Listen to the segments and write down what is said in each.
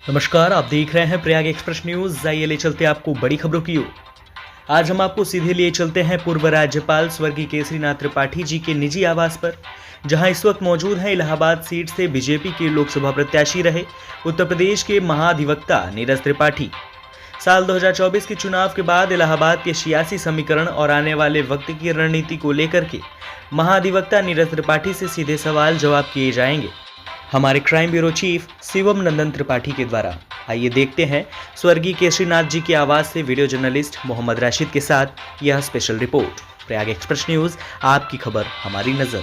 नमस्कार, आप देख रहे हैं प्रयाग एक्सप्रेस न्यूज। आइए ले चलते हैं आपको बड़ी खबरों की ओर। आज हम आपको सीधे लिए चलते हैं पूर्व राज्यपाल स्वर्गीय केसरीनाथ त्रिपाठी जी के निजी आवास पर, जहां इस वक्त मौजूद हैं इलाहाबाद सीट से बीजेपी के लोकसभा प्रत्याशी रहे उत्तर प्रदेश के महाधिवक्ता नीरज त्रिपाठी। साल 2024 के चुनाव के बाद इलाहाबाद के सियासी समीकरण और आने वाले वक्त की रणनीति को लेकर के महाधिवक्ता नीरज त्रिपाठी से सीधे सवाल जवाब किए जाएंगे हमारे क्राइम ब्यूरो चीफ शिवम नंदन त्रिपाठी के द्वारा। आइए देखते हैं स्वर्गीय केसरीनाथ जी के आवाज से वीडियो जर्नलिस्ट मोहम्मद राशिद के साथ यह special report. Prayag express news, आपकी खबर हमारी नजर।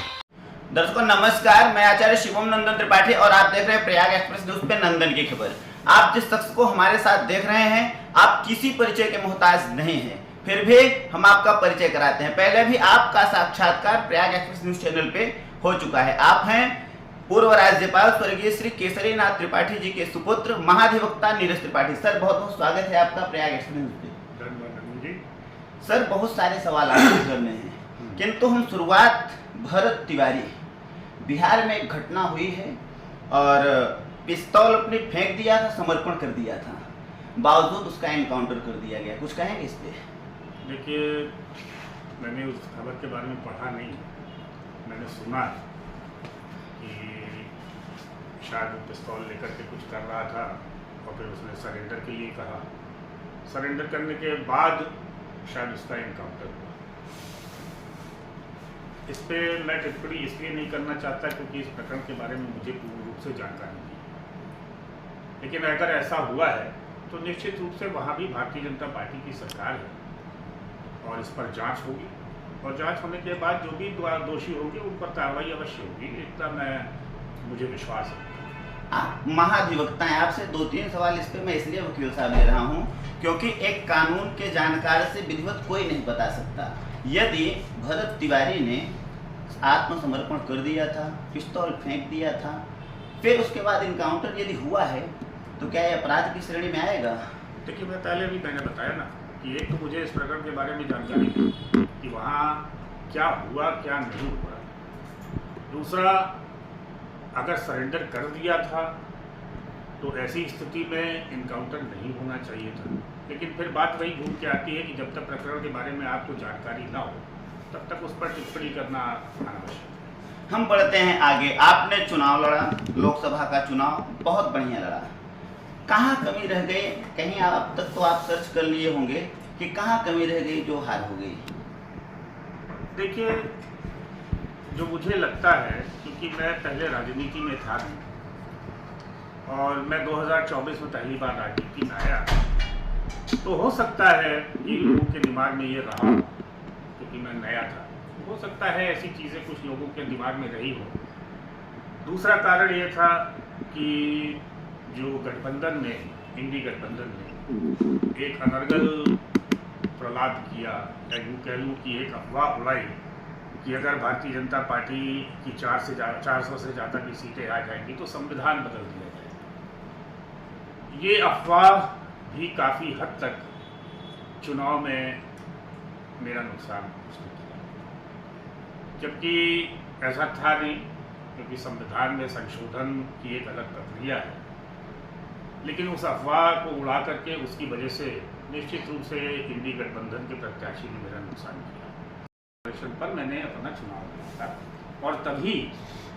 दर्शकों नमस्कार, मैं आचार्य शिवम नंदन त्रिपाठी और आप देख रहे हैं प्रयाग एक्सप्रेस न्यूज पे नंदन की खबर। आप जिस शख्स को हमारे साथ देख रहे हैं, आप किसी परिचय के मोहताज नहीं हैं, फिर भी हम आपका परिचय कराते हैं। पहले भी आपका साक्षात्कार प्रयाग एक्सप्रेस न्यूज चैनल पे हो चुका है। आप हैं पूर्व राज्यपाल स्वर्गीय श्री केसरीनाथ त्रिपाठी जी के सुपुत्र महाधिवक्ता नीरज त्रिपाठी। सर बहुत बहुत स्वागत है आपका प्रयाग एक्सप्रेस न्यूज पे। सर बहुत सारे सवाल आपसे करने हैं, किंतु हम शुरुआत भरत तिवारी, बिहार में एक घटना हुई है और पिस्तौल अपने फेंक दिया था, समर्पण कर दिया था, बावजूद उसका एनकाउंटर कर दिया गया। कुछ कहेंगे इस पे? देखिए, मैंने उस खबर के बारे में पढ़ा नहीं, मैंने सुना कि शायद पिस्तौल लेकर के कुछ कर रहा था और फिर उसने सरेंडर के लिए कहा। सरेंडर करने के बाद शायद उसका एनकाउंटर हुआ। इस पे मैं टिप्पणी इसलिए नहीं करना चाहता क्योंकि इस प्रकरण के बारे में मुझे पूर्ण रूप से जानकारी नहीं। लेकिन अगर ऐसा हुआ है तो निश्चित रूप से वहाँ भी भारतीय जनता पार्टी की सरकार है और इस पर जांच होगी और जांच होने के बाद जो भी दोषी होंगे उन पर कार्रवाई अवश्य होगी। इतना मुझे विश्वास है। आप महाधिवक्ता हैं, आपसे 2-3 सवाल इस पे मैं इसलिए वकील साहब ले रहा हूँ क्योंकि एक कानून के जानकार से विधिवत कोई नहीं बता सकता। यदि भरत तिवारी ने आत्मसमर्पण कर दिया था, पिस्तौल फेंक दिया था, फिर उसके बाद इनकाउंटर यदि हुआ है तो क्या यह अपराध की श्रेणी में आएगा? देखिए, मैं पहले भी मैंने बताया ना कि एक तो मुझे इस प्रकरण के बारे में जानकारी थी कि वहाँ क्या हुआ क्या नहीं हुआ। दूसरा, अगर सरेंडर कर दिया था तो ऐसी स्थिति में इनकाउंटर नहीं होना चाहिए था। लेकिन फिर बात वही घूम के आती है कि जब तक प्रकरण के बारे में आपको जानकारी ना हो तब तक उस पर टिप्पणी करना अनावश्यक है। हम बढ़ते हैं आगे। आपने चुनाव लड़ा, लोकसभा का चुनाव बहुत बढ़िया लड़ा। कहाँ कमी रह गई? कहीं अब तक तो आप सर्च कर लिए होंगे कि कहाँ कमी रह गई जो हार हो गई। देखिए, जो मुझे लगता है, क्योंकि मैं पहले राजनीति में था नहीं और मैं 2024 में पहली बार राजनीति में आया, तो हो सकता है कि लोगों के दिमाग में ये रहा क्योंकि मैं नया था, हो सकता है ऐसी चीज़ें कुछ लोगों के दिमाग में रही हो। दूसरा कारण ये था कि जो गठबंधन में, इंडी गठबंधन में एक अनर्गल प्रहलाद किया, या यूँ कह लूँ कि एक अफवाह उड़ाई कि अगर भारतीय जनता पार्टी की 400 से ज़्यादा की सीटें आ जाएंगी तो संविधान बदल दिया जाएगा। ये अफवाह भी काफ़ी हद तक चुनाव में मेरा नुकसान उसने किया, जबकि ऐसा था नहीं क्योंकि संविधान में संशोधन की एक अलग प्रक्रिया है। लेकिन उस अफवाह को उड़ा करके उसकी वजह से निश्चित रूप से इंडी गठबंधन के प्रत्याशी ने मेरा नुकसान किया। पर मैंने अपना चुनाव लड़ा था और तभी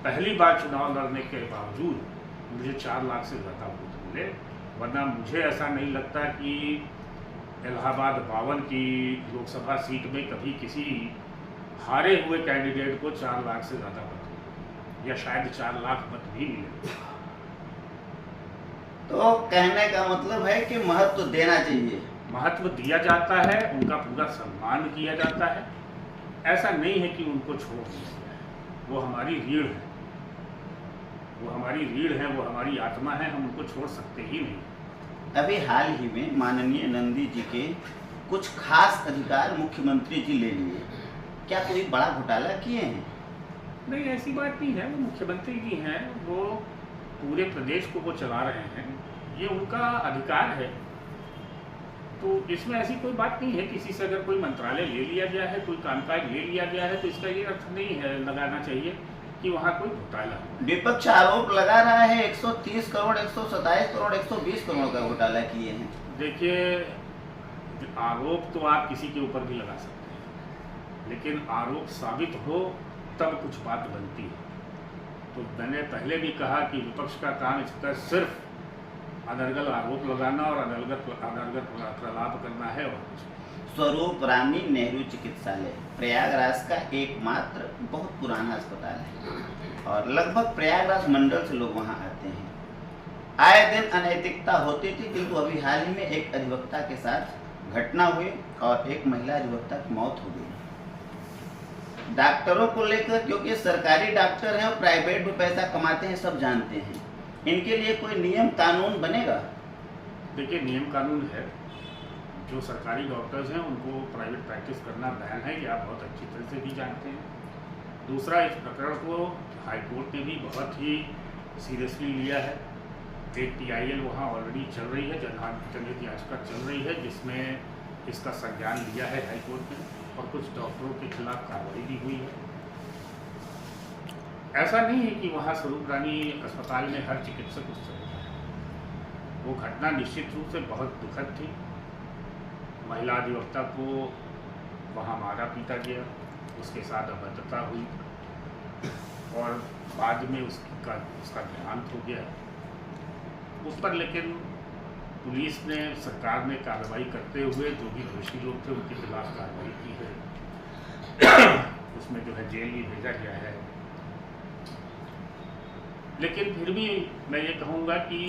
पहली बार चुनाव लड़ने के बावजूद मुझे 4 लाख से ज़्यादा वोट मिले। वरना मुझे ऐसा नहीं लगता कि इलाहाबाद 52 की लोकसभा सीट में कभी किसी हारे हुए कैंडिडेट को 4 लाख से ज़्यादा मत मिले, या शायद 4 लाख मत भी मिले। तो कहने का मतलब है कि महत्व देना चाहिए। महत्व दिया जाता है, उनका पूरा सम्मान किया जाता है। ऐसा नहीं है कि उनको छोड़ दिया जाए। वो हमारी रीढ़ है, वो हमारी रीढ़ है, वो हमारी आत्मा है, हम उनको छोड़ सकते ही नहीं। अभी हाल ही में माननीय नंदी जी के कुछ खास अधिकार मुख्यमंत्री जी ले लिए, क्या कोई बड़ा घोटाला किए हैं? नहीं, ऐसी बात नहीं है। वो मुख्यमंत्री जी हैं, वो पूरे प्रदेश को वो चला रहे हैं, ये उनका अधिकार है। तो इसमें ऐसी कोई बात नहीं है। किसी से अगर कोई मंत्रालय ले लिया गया है, कोई कामकाज ले लिया गया है, तो इसका ये अर्थ नहीं है लगाना चाहिए कि वहाँ कोई घोटाला हुआ। विपक्ष आरोप लगा रहा है 130 करोड़, 127 करोड़, 120 करोड़ का घोटाला किए हैं। देखिए, आरोप तो आप किसी के ऊपर भी लगा सकते हैं, लेकिन आरोप साबित हो तब कुछ बात बनती है। तो मैंने पहले भी कहा कि विपक्ष का काम इसका सिर्फ अनर्गल आरोप लगाना और अनर्गल प्रलाप करना है और कुछ। स्वरूप रानी नेहरू चिकित्सालय प्रयागराज का एकमात्र बहुत पुराना अस्पताल है और लगभग प्रयागराज मंडल से लोग वहां आते हैं। आए दिन अनैतिकता होती थी, किंतु अभी हाल ही में एक अधिवक्ता के साथ घटना हुई और एक महिला अधिवक्ता की मौत हो गई। डॉक्टरों को लेकर, क्योंकि सरकारी डॉक्टर हैं और प्राइवेट भी पैसा कमाते हैं, सब जानते हैं, इनके लिए कोई नियम कानून बनेगा? देखिए, नियम कानून है। जो सरकारी डॉक्टर्स हैं उनको प्राइवेट प्रैक्टिस करना बैन है, ये आप बहुत अच्छी तरह से भी जानते हैं। दूसरा, इस प्रकरण को हाईकोर्ट ने भी बहुत ही सीरियसली लिया है। एक TIL वहाँ ऑलरेडी चल रही है, जनहित याचिका चल रही है, जिसमें इसका संज्ञान लिया है हाईकोर्ट ने और कुछ डॉक्टरों के खिलाफ कार्रवाई भी हुई है। ऐसा नहीं है कि वहाँ स्वरूप रानी अस्पताल में हर चिकित्सक उस तरह का है। वो घटना निश्चित रूप से बहुत दुखद थी। महिला अधिवक्ता को वहाँ मारा पीटा गया, उसके साथ अभद्रता हुई और बाद में उसका देहांत हो गया उस पर। लेकिन पुलिस ने, सरकार ने कार्रवाई करते हुए जो भी दोषी लोग थे उनके खिलाफ कार्रवाई की है। उसमें जो है जेल भी भेजा गया है। लेकिन फिर भी मैं ये कहूँगा कि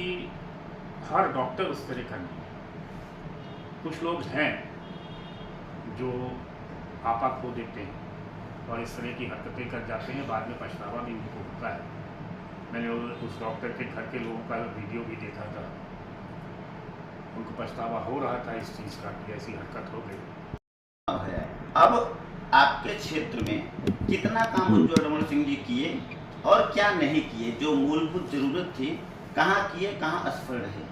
हर डॉक्टर उस तरह का नहीं है। कुछ लोग हैं जो आपा खो देते हैं और इस तरह की हरकतें कर जाते हैं, बाद में पछतावा भी उनको होता है। मैंने उस डॉक्टर के घर के लोगों का वीडियो भी देखा था, उनको पछतावा हो रहा था इस चीज़ का कि ऐसी हरकत हो गई। अब आपके क्षेत्र में कितना काम उज्ज्वल रमन सिंह जी किए और क्या नहीं किए? जो मूलभूत जरूरत थी, कहाँ किए, कहाँ असफल रहे?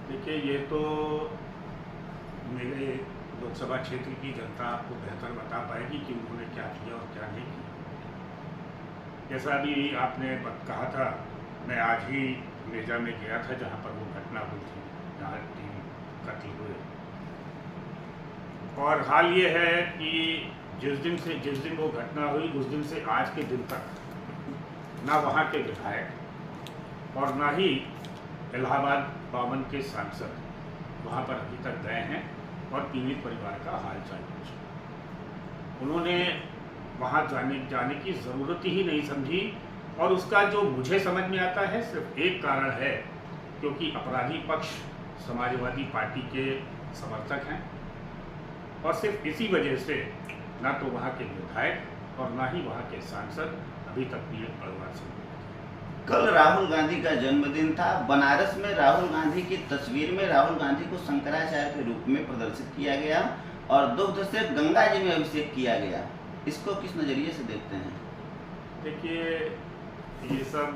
देखिए, ये तो मेरे लोकसभा क्षेत्र की जनता आपको बेहतर बता पाएगी कि उन्होंने क्या किया और क्या नहीं किया। जैसा अभी आपने कहा था, मैं आज ही मेजा में गया था जहाँ पर वो घटना हुई थी, जहाँ 3 कत्ल हुए। और हाल ये है कि जिस दिन वो घटना हुई, उस दिन से आज के दिन तक ना वहाँ के विधायक और ना ही इलाहाबाद 52 के सांसद वहाँ पर अभी तक गए हैं और पीड़ित परिवार का हाल चाल पूछा। उन्होंने वहाँ जाने की ज़रूरत ही नहीं समझी और उसका जो मुझे समझ में आता है सिर्फ एक कारण है, क्योंकि अपराधी पक्ष समाजवादी पार्टी के समर्थक हैं और सिर्फ इसी वजह से ना तो वहाँ के विधायक और ना ही वहाँ के सांसद अभी तक पीड़ित परिवार से। कल राहुल गांधी का जन्मदिन था। बनारस में राहुल गांधी की तस्वीर में राहुल गांधी को शंकराचार्य के रूप में प्रदर्शित किया गया और दुग्ध से गंगा जी में अभिषेक किया गया। इसको किस नजरिए से देखते हैं? देखिए, ये सब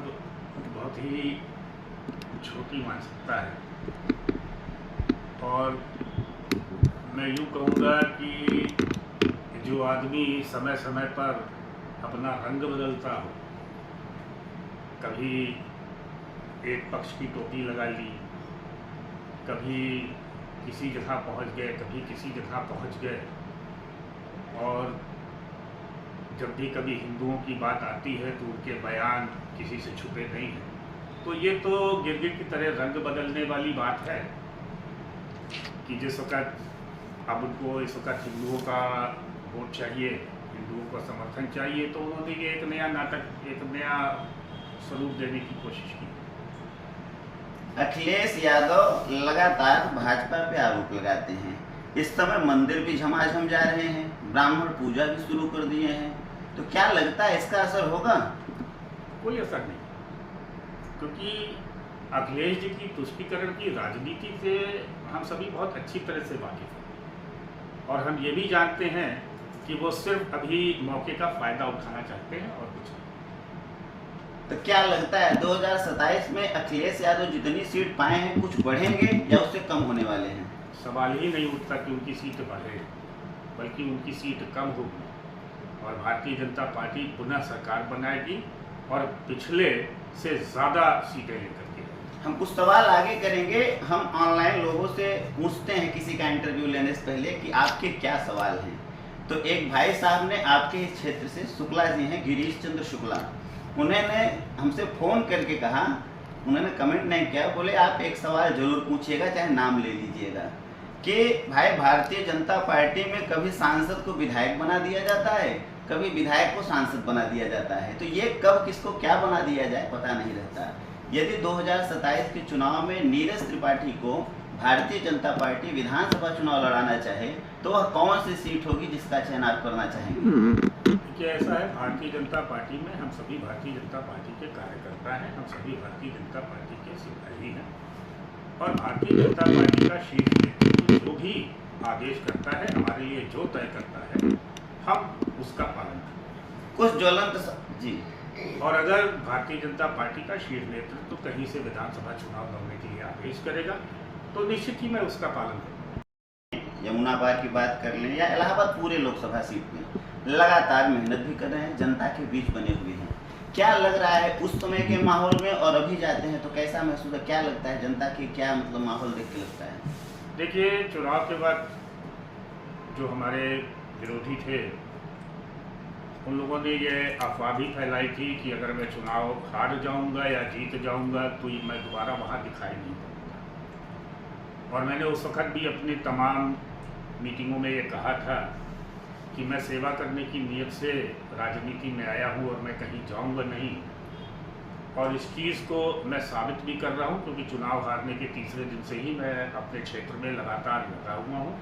बहुत ही छोटी मानसिकता है और मैं यूँ कहूँगा कि जो आदमी समय समय पर अपना रंग बदलता हो, कभी एक पक्ष की टोपी लगा ली, कभी किसी जगह पहुंच गए, कभी किसी जगह पहुंच गए, और जब भी कभी हिंदुओं की बात आती है तो उनके बयान किसी से छुपे नहीं हैं। तो ये तो गिरगिट की तरह रंग बदलने वाली बात है कि जिस वक्त अब उनको इस वक्त हिंदुओं का वोट चाहिए, हिंदुओं का समर्थन चाहिए, तो उन्होंने ये एक नया नाटक, एक नया स्वरूप देने की कोशिश की। अखिलेश यादव लगातार भाजपा पे आरोप लगाते हैं। इस समय मंदिर भी झमाझम जा रहे हैं, ब्राह्मण पूजा भी शुरू कर दिए हैं, तो क्या लगता है इसका असर होगा? कोई असर नहीं, क्योंकि अखिलेश जी की तुष्टीकरण की राजनीति से हम सभी बहुत अच्छी तरह से वाकिफ हैं और हम ये भी जानते हैं कि वो सिर्फ अभी मौके का फायदा उठाना चाहते हैं और कुछ नहीं। तो क्या लगता है 2027 में अखिलेश यादव जितनी सीट पाए हैं कुछ बढ़ेंगे या उससे कम होने वाले हैं? सवाल ही नहीं उठता कि उनकी सीट बढ़े, बल्कि उनकी सीट कम होगी और भारतीय जनता पार्टी पुनः सरकार बनाएगी और पिछले से ज़्यादा सीटें लेकर के। हम कुछ सवाल आगे करेंगे। हम ऑनलाइन लोगों से पूछते हैं किसी का इंटरव्यू लेने से पहले कि आपके क्या सवाल हैं। तो एक भाई साहब ने आपके इस क्षेत्र से, शुक्ला जी हैं, गिरीश चंद्र शुक्ला, उन्होंने हमसे फ़ोन करके कहा, उन्होंने कमेंट नहीं किया, बोले आप एक सवाल जरूर पूछिएगा, चाहे नाम ले लीजिएगा, कि भाई भारतीय जनता पार्टी में कभी सांसद को विधायक बना दिया जाता है, कभी विधायक को सांसद बना दिया जाता है, तो ये कब किसको क्या बना दिया जाए पता नहीं रहता। यदि 2027 के चुनाव में नीरज त्रिपाठी को भारतीय जनता पार्टी विधानसभा चुनाव लड़ाना चाहे तो वह कौन सी सीट होगी जिसका चयन आप करना चाहेंगे? क्या ऐसा है, भारतीय जनता पार्टी में हम सभी भारतीय जनता पार्टी के कार्यकर्ता हैं, हम सभी भारतीय जनता पार्टी के सिपाही हैं, और भारतीय जनता पार्टी का शीर्ष नेतृत्व जो भी आदेश करता है, हमारे लिए जो तय करता है, हम उसका पालन करते हैं। कुछ ज्वलंत जी। और अगर भारतीय जनता पार्टी का शीर्ष नेतृत्व कहीं से विधानसभा चुनाव लड़ने के लिए आदेश करेगा तो निश्चित ही मैं उसका पालन करूँगा। यमुना पार की बात कर लें या इलाहाबाद पूरे लोकसभा सीट में लगातार मेहनत भी कर रहे हैं, जनता के बीच बने हुए हैं। क्या लग रहा है उस समय के माहौल में और अभी जाते हैं तो कैसा महसूस है, क्या लगता है जनता की, क्या मतलब माहौल देख के लगता है? देखिए, चुनाव के बाद जो हमारे विरोधी थे उन लोगों ने ये अफवाह भी फैलाई थी कि अगर मैं चुनाव हार जाऊंगा या जीत जाऊंगा तो मैं दोबारा वहाँ दिखाई नहीं पड़ूंगा। और मैंने उस वक्त भी अपनी तमाम मीटिंगों में ये कहा था कि मैं सेवा करने की नीयत से राजनीति में आया हूँ और मैं कहीं जाऊंगा नहीं। और इस चीज़ को मैं साबित भी कर रहा हूँ, क्योंकि चुनाव हारने के तीसरे दिन से ही मैं अपने क्षेत्र में लगातार लगा हुआ हूँ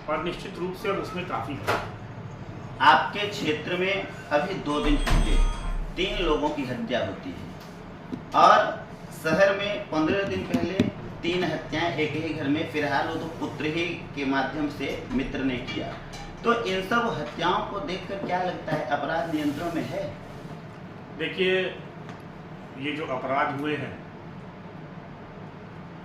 और निश्चित रूप से अब उसमें काफ़ी आपके क्षेत्र में अभी 2 दिन पहले 3 लोगों की हत्या होती है और शहर में 15 दिन पहले 3 हत्याएं एक ही घर में, फिलहाल वो तो पुत्र ही के माध्यम से मित्र ने किया। तो इन सब हत्याओं को देखकर क्या लगता है, अपराध नियंत्रण में है? देखिए, ये जो अपराध हुए हैं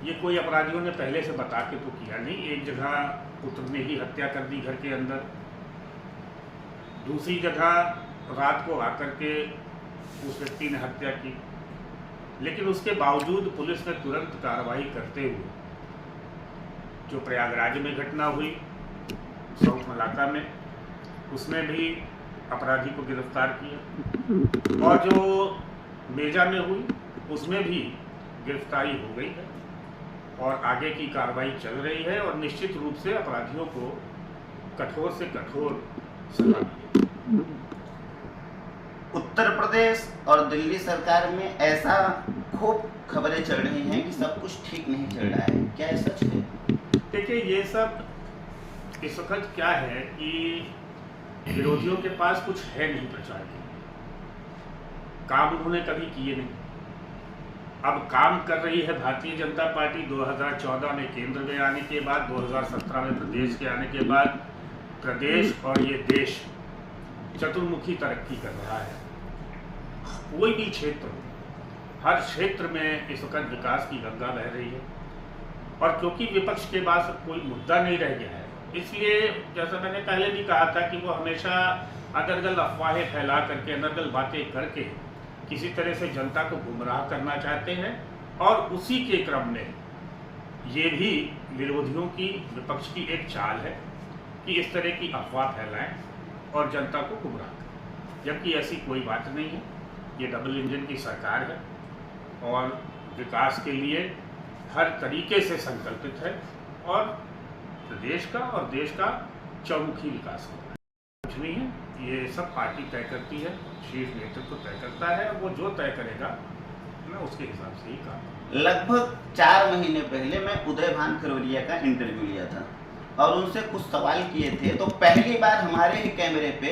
ये कोई अपराधियों ने पहले से बता के तो किया नहीं। एक जगह पुत्र ने ही हत्या कर दी घर के अंदर, दूसरी जगह रात को आकर के उस व्यक्ति ने हत्या की, लेकिन उसके बावजूद पुलिस ने तुरंत कार्रवाई करते हुए जो प्रयागराज में घटना हुई साउथ मलाका में, उसमें भी अपराधी को गिरफ्तार किया, और जो मेजा में हुई उसमें भी गिरफ्तारी हो गई है और आगे की कार्रवाई चल रही है और निश्चित रूप से अपराधियों को कठोर से कठोर सजा मिलेगी। उत्तर प्रदेश और दिल्ली सरकार में ऐसा खूब खबरें चल रही हैं कि सब कुछ ठीक नहीं चल रहा है, क्या ये सच है? देखिए, ये सब इस वक्त क्या है कि विरोधियों के पास कुछ है नहीं प्रचार के लिए, काम उन्होंने कभी किए नहीं। अब काम कर रही है भारतीय जनता पार्टी 2014 में केंद्र में आने के बाद, 2017 में प्रदेश के आने के बाद प्रदेश और ये देश चतुर्मुखी तरक्की कर रहा है। कोई भी क्षेत्र, हर क्षेत्र में इस वक्त विकास की गंगा बह रही है, और क्योंकि विपक्ष के पास कोई मुद्दा नहीं रह गया है, इसलिए जैसा मैंने पहले भी कहा था कि वो हमेशा अदरगल अफवाहें फैला करके, अदरगल बातें करके किसी तरह से जनता को गुमराह करना चाहते हैं। और उसी के क्रम में ये भी विरोधियों की, विपक्ष की एक चाल है कि इस तरह की अफवाह फैलाएं और जनता को गुमराह करें, जबकि ऐसी कोई बात नहीं है। ये डबल इंजन की सरकार है और विकास के लिए हर तरीके से संकल्पित है और प्रदेश का और देश का चौमुखी विकास होगा। कुछ नहीं है, ये सब पार्टी तय करती है, शीर्ष नेतृत्व तय करता है, और वो जो तय करेगा मैं उसके हिसाब से ही काम। लगभग 4 महीने पहले मैं उदयभान खरवरिया का इंटरव्यू लिया था और उनसे कुछ सवाल किए थे, तो पहली बार हमारे ही कैमरे पे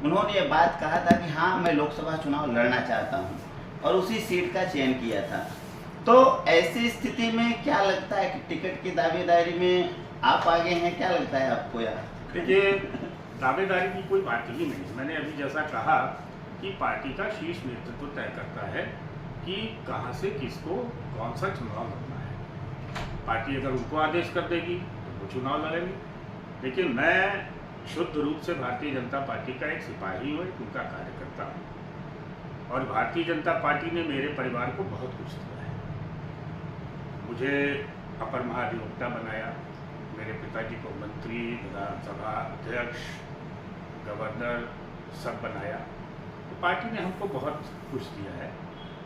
उन्होंने ये बात कहा था कि हाँ, मैं लोकसभा चुनाव लड़ना चाहता हूँ, और उसी सीट का चयन किया था। तो ऐसी स्थिति में क्या लगता है कि टिकट की दावेदारी में आप आगे हैं, क्या लगता है आपको यार? देखिए, दावेदारी की कोई बात ही नहीं। मैंने अभी जैसा कहा कि पार्टी का शीर्ष नेतृत्व तय करता है कि कहाँ से किसको कौन सा चुनाव लड़ना है। पार्टी अगर उनको आदेश कर देगी तो वो चुनाव लड़ेंगे, लेकिन मैं शुद्ध रूप से भारतीय जनता पार्टी का एक सिपाही हूँ, उनका कार्यकर्ता हूँ, और भारतीय जनता पार्टी ने मेरे परिवार को बहुत कुछ दिया है। मुझे अपर महाधिवक्ता बनाया, मेरे पिताजी को मंत्री, विधानसभा अध्यक्ष, गवर्नर सब बनाया। तो पार्टी ने हमको बहुत कुछ दिया है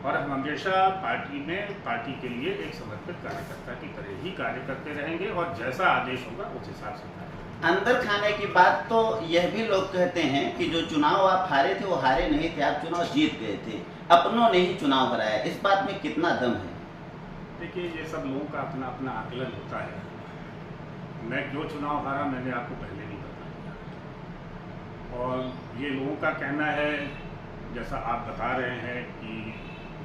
और हम हमेशा पार्टी में पार्टी के लिए एक समर्पित कार्यकर्ता की तरह ही कार्य करते रहेंगे और जैसा आदेश होगा उस हिसाब से कार्य करेंगे। अंदर खाने की बात तो यह भी लोग कहते हैं कि जो चुनाव आप हारे थे वो हारे नहीं थे, आप चुनाव जीत गए थे, अपनों ने ही चुनाव हराया। इस बात में कितना दम है? देखिए, ये सब लोगों का अपना अपना आकलन होता है। मैं क्यों चुनाव हारा मैंने आपको पहले नहीं बताया, और ये लोगों का कहना है जैसा आप बता रहे हैं कि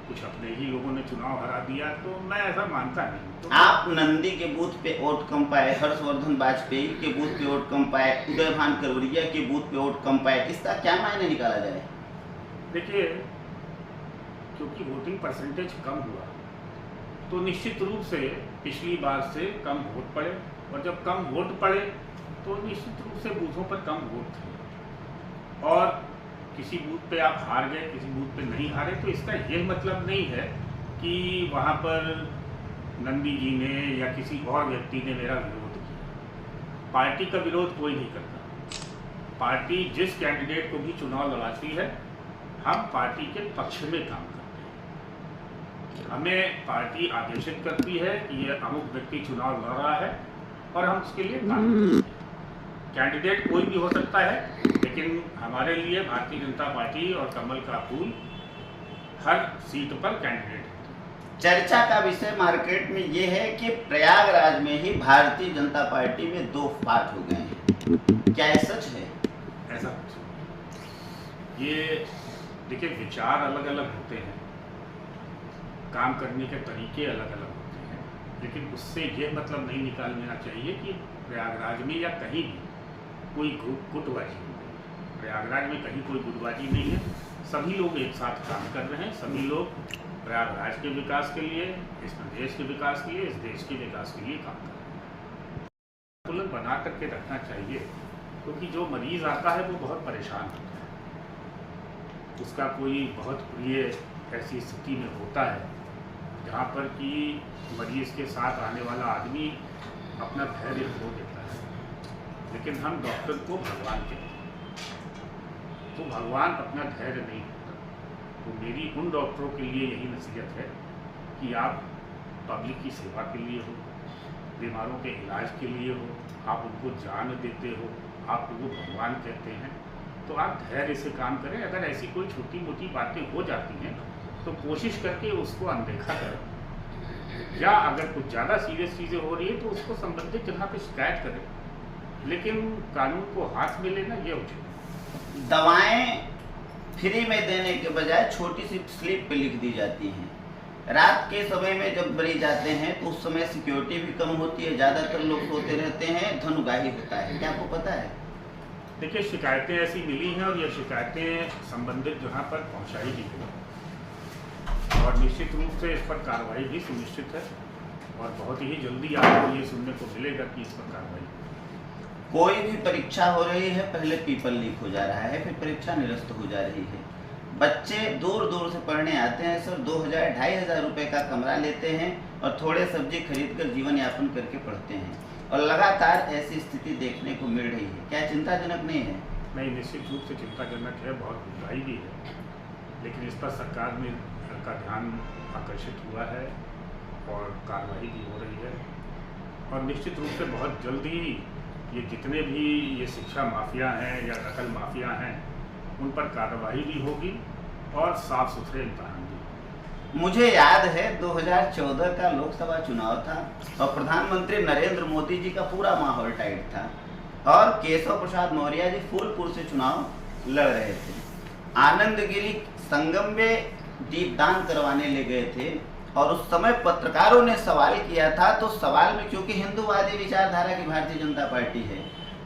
कुछ अपने ही लोगों ने चुनाव हरा दिया, तो मैं ऐसा मानता नहीं। तो आप नंदी के बूथ पे वोट कम पाए, हर्षवर्धन वाजपेयी के बूथ पे वोट कम पाए, उदयभान करवरिया के बूथ पे वोट कम पाए, इसका क्या मायने निकाला जाए? देखिए, क्योंकि वोटिंग परसेंटेज कम हुआ तो निश्चित रूप से पिछली बार से कम वोट पड़े, और जब कम वोट पड़े तो निश्चित रूप से बूथों पर कम वोट थे, और किसी बूथ पे आप हार गए, किसी बूथ पे नहीं हारे, तो इसका यह मतलब नहीं है कि वहाँ पर नंदी जी ने या किसी और व्यक्ति ने मेरा विरोध किया। पार्टी का विरोध कोई नहीं करता। पार्टी जिस कैंडिडेट को भी चुनाव लड़ाती है, हम पार्टी के पक्ष में काम करते हैं। हमें पार्टी आदेशित करती है कि यह अमुक व्यक्ति चुनाव लड़ रहा है और हम उसके लिए काम करते हैं। कैंडिडेट कोई भी हो सकता है, लेकिन हमारे लिए भारतीय जनता पार्टी और कमल का फूल हर सीट पर कैंडिडेट है। चर्चा का विषय मार्केट में ये है कि प्रयागराज में ही भारतीय जनता पार्टी में दो फाट हो गए हैं, क्या ये सच है? ऐसा कुछ नहीं। ये देखिए, विचार अलग अलग होते हैं, काम करने के तरीके अलग अलग होते हैं, लेकिन उससे ये मतलब नहीं निकाल लेना चाहिए कि प्रयागराज में या कहीं भी कोई गुटबाजी हो। प्रयागराज में कहीं कोई गुटबाजी नहीं है। सभी लोग एक साथ काम कर रहे हैं। सभी लोग प्रयागराज के विकास के लिए, इस प्रदेश के विकास के लिए, इस देश के विकास के लिए काम कर रहे हैं। संतुलन बना करके रखना चाहिए, क्योंकि जो मरीज आता है वो बहुत परेशान होता है। उसका कोई बहुत प्रिय ऐसी स्थिति में होता है जहाँ पर कि मरीज के साथ आने वाला आदमी अपना धैर्य खो देता है, लेकिन हम डॉक्टर को भगवान कहते हैं, तो भगवान अपना धैर्य नहीं होता। तो मेरी उन डॉक्टरों के लिए यही नसीहत है कि आप पब्लिक की सेवा के लिए हो, बीमारों के इलाज के लिए हो, आप उनको जान देते हो, आप उनको भगवान कहते हैं, तो आप धैर्य से काम करें। अगर ऐसी कोई छोटी मोटी बातें हो जाती हैं तो कोशिश करके उसको अनदेखा करें, या अगर कुछ ज़्यादा सीरियस चीज़ें हो रही है तो उसको संबंधित जगह पे शिकायत करें, लेकिन कानून को हाथ में लेना यह उचित। दवाएं फ्री में देने के बजाय छोटी सी स्लिप पे लिख दी जाती हैं। रात के समय में जब मरीज जाते हैं तो उस समय सिक्योरिटी भी कम होती है, ज़्यादातर लोग सोते रहते हैं, धन उगाही होता है। क्या आपको पता है? देखिए, शिकायतें ऐसी मिली हैं और ये शिकायतें संबंधित जगह पर पहुंचाई भी गई, और निश्चित रूप से इस पर कार्रवाई भी सुनिश्चित है, और बहुत ही जल्दी आपको ये सुनने को मिलेगा कि इस पर कार्रवाई। कोई भी परीक्षा हो रही है, पहले पेपर लीक हो जा रहा है, फिर परीक्षा निरस्त हो जा रही है। बच्चे दूर दूर से पढ़ने आते हैं सर, 2000-2500 रुपये का कमरा लेते हैं और थोड़े सब्जी खरीद कर जीवन यापन करके पढ़ते हैं, और लगातार ऐसी स्थिति देखने को मिल रही है। क्या चिंताजनक नहीं है? नहीं, निश्चित रूप से चिंताजनक है, बहुत बुराई भी है, लेकिन इस पर सरकार में का ध्यान आकर्षित हुआ है और कार्रवाई भी हो रही है, और निश्चित रूप से बहुत जल्दी ये जितने भी ये शिक्षा माफिया हैं या नकल माफिया हैं, उन पर कार्रवाई भी होगी और साफ सुथरे इम्तहान भी। मुझे याद है 2014 का लोकसभा चुनाव था और प्रधानमंत्री नरेंद्र मोदी जी का पूरा माहौल टाइट था, और केशव प्रसाद मौर्य जी फूलपुर से चुनाव लड़ रहे थे। आनंदगिरी संगम में दीपदान करवाने ले गए थे, और उस समय पत्रकारों ने सवाल किया था, तो सवाल में क्योंकि हिंदूवादी विचारधारा की भारतीय जनता पार्टी है,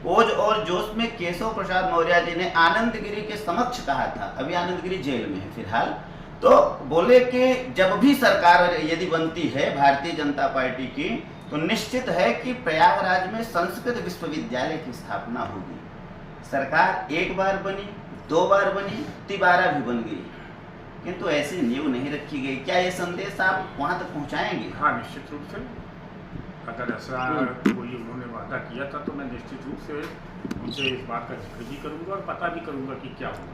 ओज और जोश में केशव प्रसाद मौर्य जी ने आनंदगिरी के समक्ष कहा था, अभी आनंदगिरी जेल में है फिलहाल, तो बोले कि जब भी सरकार यदि बनती है भारतीय जनता पार्टी की, तो निश्चित है कि प्रयागराज में संस्कृत विश्वविद्यालय की स्थापना होगी। सरकार एक बार बनी, दो बार बनी, तिबारा भी बन गई, किंतु ऐसी नींव नहीं रखी गई। क्या ये संदेश आप वहां तक पहुंचाएंगे? हाँ, निश्चित रूप से। अगर ऐसा कोई उन्होंने वादा किया था तो मैं निश्चित रूप से उनसे इस बात का जिक्र भी करूंगा और पता भी करूंगा कि क्या हुआ।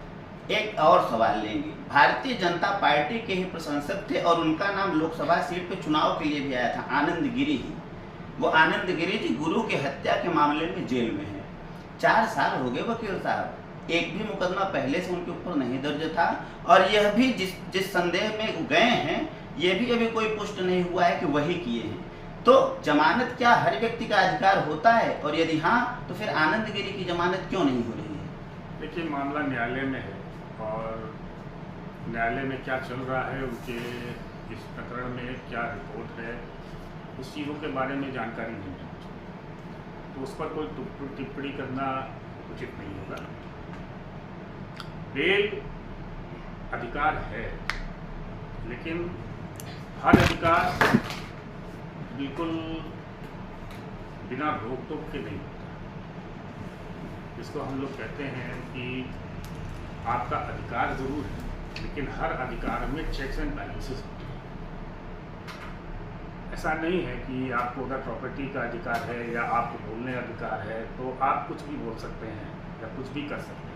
एक और सवाल लेंगे। भारतीय जनता पार्टी के ही प्रशंसक थे और उनका नाम लोकसभा सीट पे चुनाव के लिए भी आया था, आनंद गिरी ही। वो आनंद गिरी जी गुरु की हत्या के मामले में जेल में है। 4 साल हो गए वकील साहब, एक भी मुकदमा पहले से उनके ऊपर नहीं दर्ज था, और यह भी जिस संदेह में गए हैं ये भी अभी कोई पुष्ट नहीं हुआ है कि वही किए हैं। तो जमानत क्या हर व्यक्ति का अधिकार होता है, और यदि हाँ तो फिर आनंद गिरी की जमानत क्यों नहीं हो रही है? देखिए, मामला न्यायालय में है और न्यायालय में क्या चल रहा है, उनके इस प्रकरण में क्या रिपोर्ट है, उस चीज़ों के बारे में जानकारी नहीं है, तो उस पर कोई टिप्पणी करना उचित नहीं होगा। बेल अधिकार है, लेकिन हर अधिकार बिल्कुल बिना रोक टोक के नहीं होता। जिसको हम लोग कहते हैं कि आपका अधिकार जरूर है, लेकिन हर अधिकार में चेक्स एंड बैलेंसेस होते हैं। ऐसा नहीं है कि आपको अगर प्रॉपर्टी का अधिकार है या आपको बोलने का अधिकार है तो आप कुछ भी बोल सकते हैं या कुछ भी कर सकते हैं।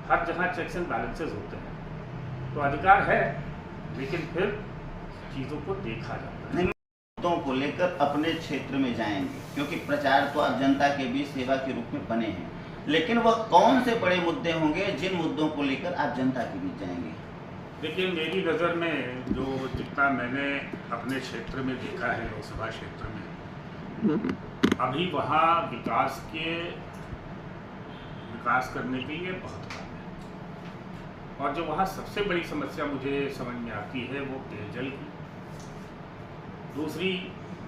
हर जगह चेक्स एंड बैलेंसेस होते हैं, तो अधिकार है, लेकिन फिर चीज़ों को देखा जाता है। मुद्दों को लेकर अपने क्षेत्र में जाएंगे, क्योंकि प्रचार तो आप जनता के बीच सेवा के रूप में बने हैं, लेकिन वह कौन से बड़े मुद्दे होंगे जिन मुद्दों को लेकर आप जनता के बीच जाएंगे? देखिए, मेरी नज़र में जो जितना मैंने अपने क्षेत्र में देखा है, लोकसभा क्षेत्र में, अभी वहाँ विकास करने के लिए बहुत काम है। और जो वहाँ सबसे बड़ी समस्या मुझे समझ में आती है वो पेयजल की, दूसरी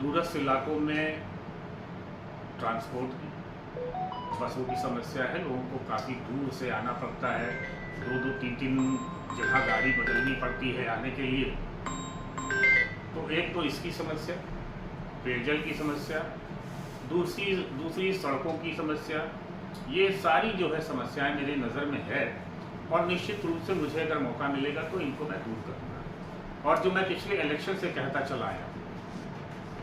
दूरस्थ इलाकों में ट्रांसपोर्ट की, बसों की समस्या है। लोगों को काफ़ी दूर से आना पड़ता है, 2-2, 3-3 जगह गाड़ी बदलनी पड़ती है आने के लिए। तो एक तो इसकी समस्या, पेयजल की समस्या, दूसरी सड़कों की समस्या, ये सारी जो है समस्याएं मेरी नज़र में है, और निश्चित रूप से मुझे अगर मौका मिलेगा तो इनको मैं दूर करूँगा। और जो मैं पिछले इलेक्शन से कहता चला आया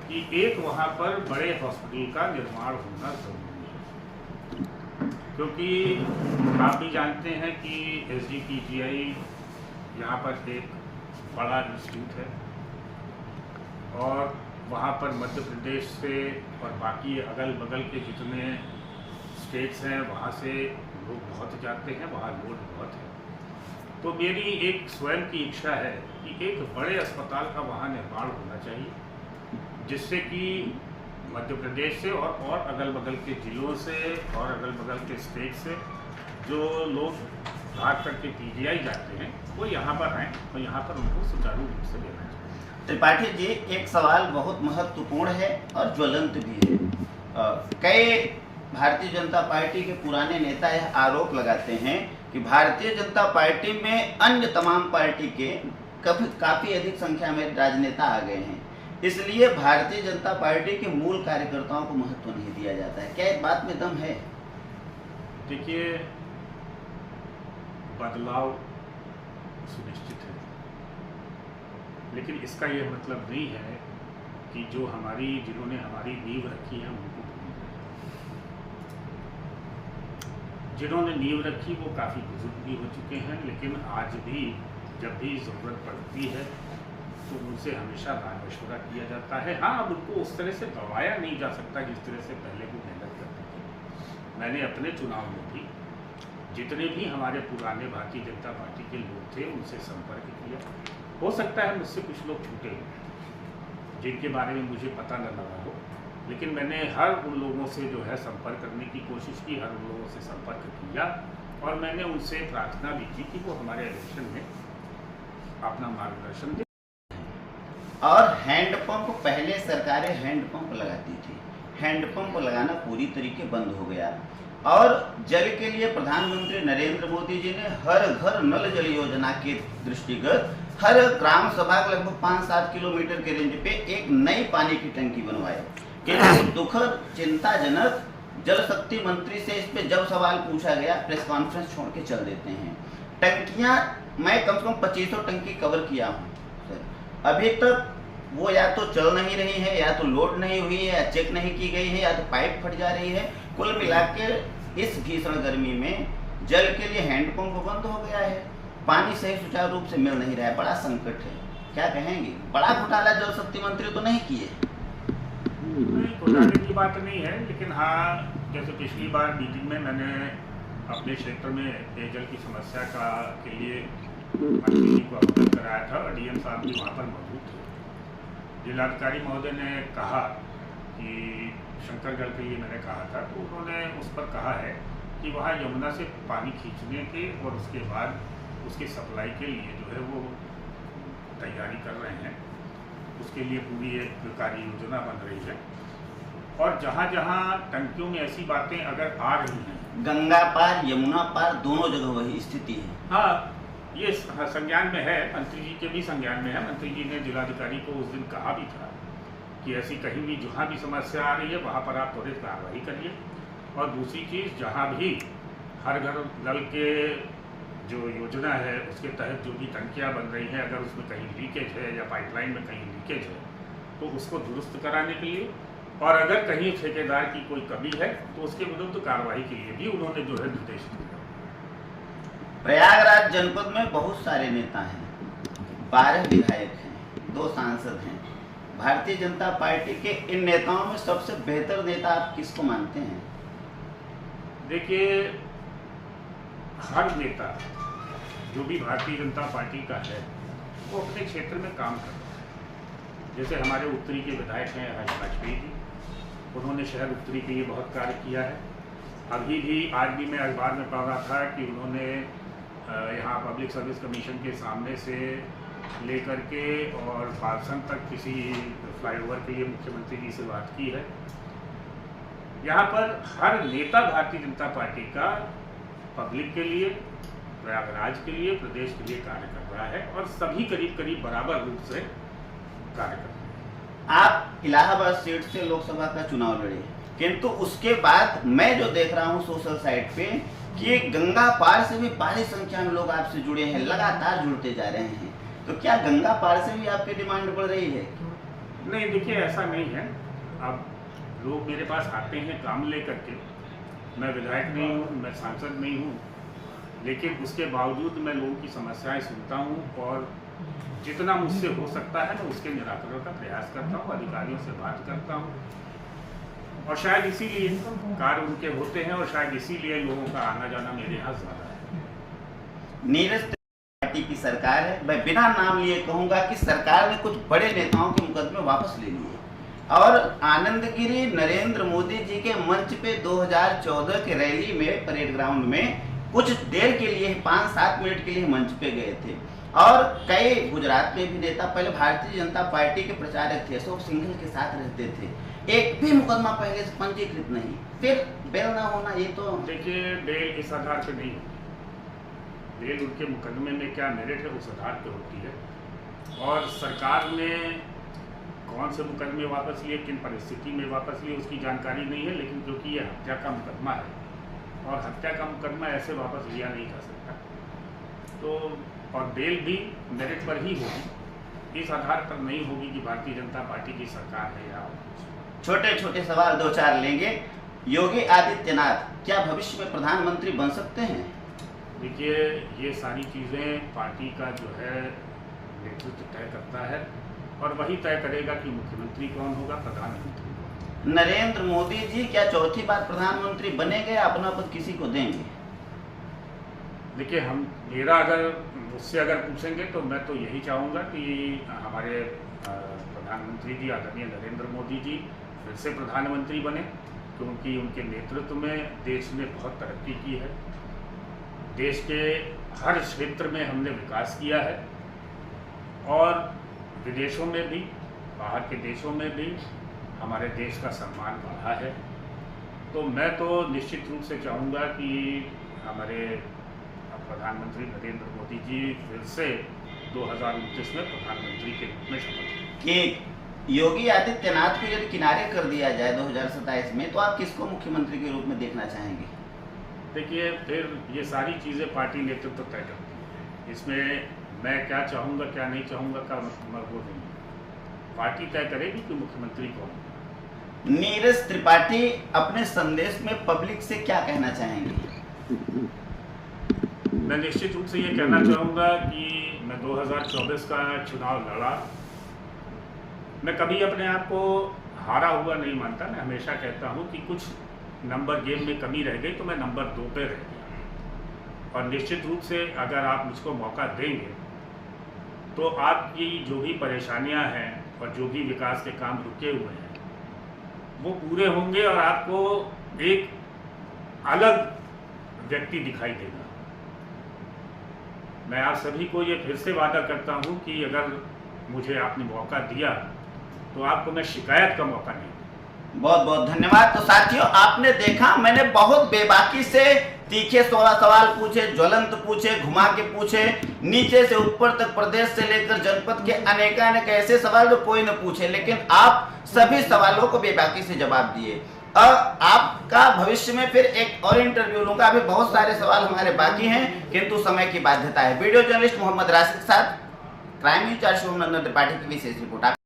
कि एक वहाँ पर बड़े हॉस्पिटल का निर्माण होना जरूरी है, क्योंकि आप भी जानते हैं कि SGPGI यहाँ पर एक बड़ा इंस्टीट्यूट है, और वहाँ पर मध्य प्रदेश से और बाकी अगल बगल के जितने स्टेट्स हैं वहाँ से लोग बहुत जाते हैं, वहाँ लोड बहुत है। तो मेरी एक स्वयं की इच्छा है कि एक बड़े अस्पताल का वहाँ निर्माण होना चाहिए, जिससे कि मध्य प्रदेश से और अगल बगल के ज़िलों से और अगल बगल के स्टेट से जो लोग भाग करके PGI जाते हैं वो यहाँ पर आएँ और यहाँ पर उनको सुचारू रूप से लेना चाहिए। त्रिपाठी जी, एक सवाल बहुत महत्वपूर्ण है और ज्वलंत भी है। कई भारतीय जनता पार्टी के पुराने नेता यह आरोप लगाते हैं कि भारतीय जनता पार्टी में अन्य तमाम पार्टी के काफ़ी अधिक संख्या में राजनेता आ गए हैं, इसलिए भारतीय जनता पार्टी के मूल कार्यकर्ताओं को महत्व नहीं दिया जाता है। क्या इस बात में दम है? देखिए, बदलाव सुनिश्चित है, लेकिन इसका यह मतलब नहीं है कि जिन्होंने हमारी नींव रखी है उनको भूल जाए। जिन्होंने नींव रखी वो काफ़ी बुजुर्ग भी हो चुके हैं, लेकिन आज भी जब भी ज़रूरत पड़ती है तो उनसे हमेशा राय मशवरा किया जाता है। हाँ, अब उनको उस तरह से दबाया नहीं जा सकता जिस तरह से पहले वो मेहनत करते थे। मैंने अपने चुनाव में भी जितने भी हमारे पुराने भारतीय जनता पार्टी के लोग थे उनसे संपर्क किया। हो सकता है मुझसे कुछ लोग छूटे हों जिनके बारे में मुझे पता न लगा हो, लेकिन मैंने हर उन लोगों से जो है संपर्क करने की कोशिश की, हर उन लोगों से संपर्क किया, और मैंने उनसे प्रार्थना भी की कि वो हमारे इलेक्शन में अपना मार्गदर्शन दें। और हैंडपंप, पहले सरकारें हैंडपंप लगाती थी, हैंडपंप लगाना पूरी तरीके बंद हो गया, और जल के लिए प्रधानमंत्री नरेंद्र मोदी जी ने हर घर नल जल योजना के दृष्टिगत हर ग्राम सभा के लगभग 5-7 किलोमीटर के रेंज पे एक नई पानी की टंकी बनवाई। किंतु दुखद, चिंताजनक, जल शक्ति मंत्री से इस पे जब सवाल पूछा गया प्रेस कॉन्फ्रेंस छोड़ के चल देते हैं। टंकियां मैं कम से कम 2500 टंकी कवर किया हूँ सर, अभी तक वो या तो चल नहीं रही है, या तो लोड नहीं हुई है, या चेक नहीं की गई है, या तो पाइप फट जा रही है। कुल मिला के इस भीषण गर्मी में जल के लिए हैंडपंप बंद हो गया है, पानी सही सुचारू रूप से मिल नहीं रहा है, बड़ा संकट है। क्या कहेंगे, बड़ा घोटाला जल शक्ति मंत्री तो नहीं किए? नहीं, घोटाले की बात नहीं है, लेकिन हाँ, जैसे पिछली बार मीटिंग में मैंने अपने क्षेत्र में पेयजल की समस्या के लिए मंत्री जी को अवगत कराया था और डीएम साहब भी वहाँ पर मौजूद थे। जिलाधिकारी महोदय ने कहा कि शंकरगढ़ के लिए मैंने कहा था, तो उन्होंने उस पर कहा है कि वहाँ यमुना से पानी खींचने के और उसके बाद उसकी सप्लाई के लिए जो है वो तैयारी कर रहे हैं, उसके लिए पूरी एक कार्य योजना बन रही है। और जहाँ जहाँ टंकियों में ऐसी बातें अगर आ रही हैं, गंगा पार यमुना पार दोनों जगह वही स्थिति है। हाँ, ये संज्ञान में है, मंत्री जी के भी संज्ञान में है। मंत्री जी ने जिलाधिकारी को उस दिन कहा भी था कि ऐसी कहीं भी जहाँ भी समस्या आ रही है वहाँ पर आप त्वरित कार्रवाई करिए। और दूसरी चीज़, जहाँ भी हर घर नल के जो योजना है उसके तहत जो भी टंकियाँ बन रही हैं, अगर उसमें कहीं लीकेज है या पाइपलाइन में कहीं लीकेज है तो उसको दुरुस्त कराने के लिए, और अगर कहीं ठेकेदार की कोई कमी है तो उसके विरुद्ध कार्रवाई के लिए भी उन्होंने जो है निर्देश दिया। प्रयागराज जनपद में बहुत सारे नेता हैं, 12 विधायक हैं, 2 सांसद हैं। भारतीय जनता पार्टी के इन नेताओं में सबसे बेहतर नेता आप किसको मानते हैं? देखिए, हर नेता जो भी भारतीय जनता पार्टी का है वो अपने क्षेत्र में काम कर रहा है। जैसे हमारे उत्तरी के विधायक हैं हरीश वाजपेयी जी, उन्होंने शहर उत्तरी के लिए बहुत कार्य किया है। अभी भी आज भी मैं अखबार में पढ़ रहा था कि उन्होंने यहाँ पब्लिक सर्विस कमीशन के सामने से लेकर के और पालसन तक किसी फ्लाईओवर के लिए मुख्यमंत्री जी से बात की है। यहाँ पर हर नेता भारतीय जनता पार्टी का पब्लिक के लिए, प्रयागराज के लिए, प्रदेश के लिए कार्य कर रहा है और सभी करीब करीब बराबर रूप से कार्य कर रहे हैं। आप इलाहाबाद सीट से लोकसभा का चुनाव लड़े, किंतु उसके बाद मैं जो देख रहा हूँ सोशल साइट पे कि गंगा पार से भी भारी संख्या में लोग आपसे जुड़े हैं, लगातार जुड़ते जा रहे हैं। तो क्या गंगा पार से भी आपकी डिमांड बढ़ रही है? नहीं, देखिए, ऐसा नहीं है। अब लोग मेरे पास आते हैं काम लेकर के, मैं विधायक नहीं हूँ, मैं सांसद नहीं हूँ, लेकिन उसके बावजूद मैं लोगों की समस्याएं सुनता हूँ और जितना मुझसे हो सकता है मैं उसके निराकरण का प्रयास करता हूँ, अधिकारियों से बात करता हूँ। और शायद इसीलिए कार्य उनके होते हैं और शायद इसीलिए लोगों का आना जाना मेरे यहाँ ज़्यादा है। नीरज पार्टी की सरकार है, मैं बिना नाम लिए कहूंगा कि सरकार ने कुछ बड़े नेताओं के मुकदमे वापस ले लिए और आनंदगिरी नरेंद्र मोदी जी के मंच पे 2014 के रैली में परेड ग्राउंड में कुछ देर के लिए 5-7 मिनट के लिए मंच पे गए थे। और कई गुजरात में भी नेता पहले भारतीय जनता पार्टी के प्रचारक थे, अशोक सिंघल के साथ रहते थे, एक भी मुकदमा पहले से पंजीकृत नहीं, फिर बेल ना होना, ये तो देखिए, बेल इस आधार पे नहीं होती। बेल उनके मुकदमे में क्या मेरिट है उस आधार पे होती है। और सरकार ने कौन से मुकदमे वापस लिए, किन परिस्थिति में वापस लिए, उसकी जानकारी नहीं है, लेकिन क्योंकि ये हत्या का मुकदमा है और हत्या का मुकदमा ऐसे वापस लिया नहीं जा सकता, तो और बेल भी मेरिट पर ही होगी, इस आधार पर नहीं होगी कि भारतीय जनता पार्टी की सरकार है या। छोटे छोटे सवाल 2-4 लेंगे। योगी आदित्यनाथ क्या भविष्य में प्रधानमंत्री बन सकते हैं? देखिए, ये सारी चीज़ें पार्टी का जो है नेतृत्व तय करता है और वही तय करेगा कि मुख्यमंत्री कौन होगा, प्रधानमंत्री कौन। नरेंद्र मोदी जी क्या चौथी बार प्रधानमंत्री बनेंगे या अपना पद किसी को देंगे? देखिए, मेरा अगर मुझसे अगर पूछेंगे तो मैं तो यही चाहूँगा कि हमारे प्रधानमंत्री जी आदरणीय नरेंद्र मोदी जी फिर से प्रधानमंत्री बने, क्योंकि उनके नेतृत्व में देश ने बहुत तरक्की की है। देश के हर क्षेत्र में हमने विकास किया है और विदेशों में भी, बाहर के देशों में भी हमारे देश का सम्मान बढ़ा है। तो मैं तो निश्चित रूप से चाहूँगा कि हमारे प्रधानमंत्री नरेंद्र मोदी जी फिर से 2029 में प्रधानमंत्री के रूप में शपथ लें। कि योगी आदित्यनाथ को यदि किनारे कर दिया जाए 2027 में, तो आप किसको मुख्यमंत्री के रूप में देखना चाहेंगे? देखिए, फिर ये सारी चीज़ें पार्टी नेतृत्व तय करती है। इसमें मैं क्या चाहूँगा क्या नहीं चाहूँगा का वो नहीं, पार्टी तय करेगी कि मुख्यमंत्री कौन। नीरज त्रिपाठी अपने संदेश में पब्लिक से क्या कहना चाहेंगे? मैं निश्चित रूप से ये कहना चाहूँगा कि मैं 2024 का चुनाव लड़ा। मैं कभी अपने आप को हारा हुआ नहीं मानता। मैं हमेशा कहता हूँ कि कुछ नंबर गेम में कमी रह गई तो मैं नंबर 2 पे रह गया। और निश्चित रूप से अगर आप मुझको मौका देंगे तो आपकी जो भी परेशानियां हैं और जो भी विकास के काम रुके हुए हैं वो पूरे होंगे और आपको एक अलग व्यक्ति दिखाई देगा। मैं आप सभी को ये फिर से वादा करता हूँ कि अगर मुझे आपने मौका दिया तो आपको मैं शिकायत का मौका नहीं दूंगा। बहुत बहुत धन्यवाद। तो साथियों, आपने देखा मैंने बहुत बेबाकी से तीखे 16 सवाल पूछे, ज्वलंत पूछे, घुमा के पूछे, नीचे से ऊपर तक प्रदेश से लेकर जनपद के अनेकानेक ऐसे सवाल जो कोई न पूछे, लेकिन आप सभी सवालों को बेबाकी से जवाब दिए। आपका भविष्य में फिर एक और इंटरव्यू लूंगा। अभी बहुत सारे सवाल हमारे बाकी हैं, किंतु समय की बाध्यता है। वीडियो जर्नलिस्ट मोहम्मद राशिद के साथ क्राइम न्यूज 4 शिवम नंदन त्रिपाठी की विशेष रिपोर्ट।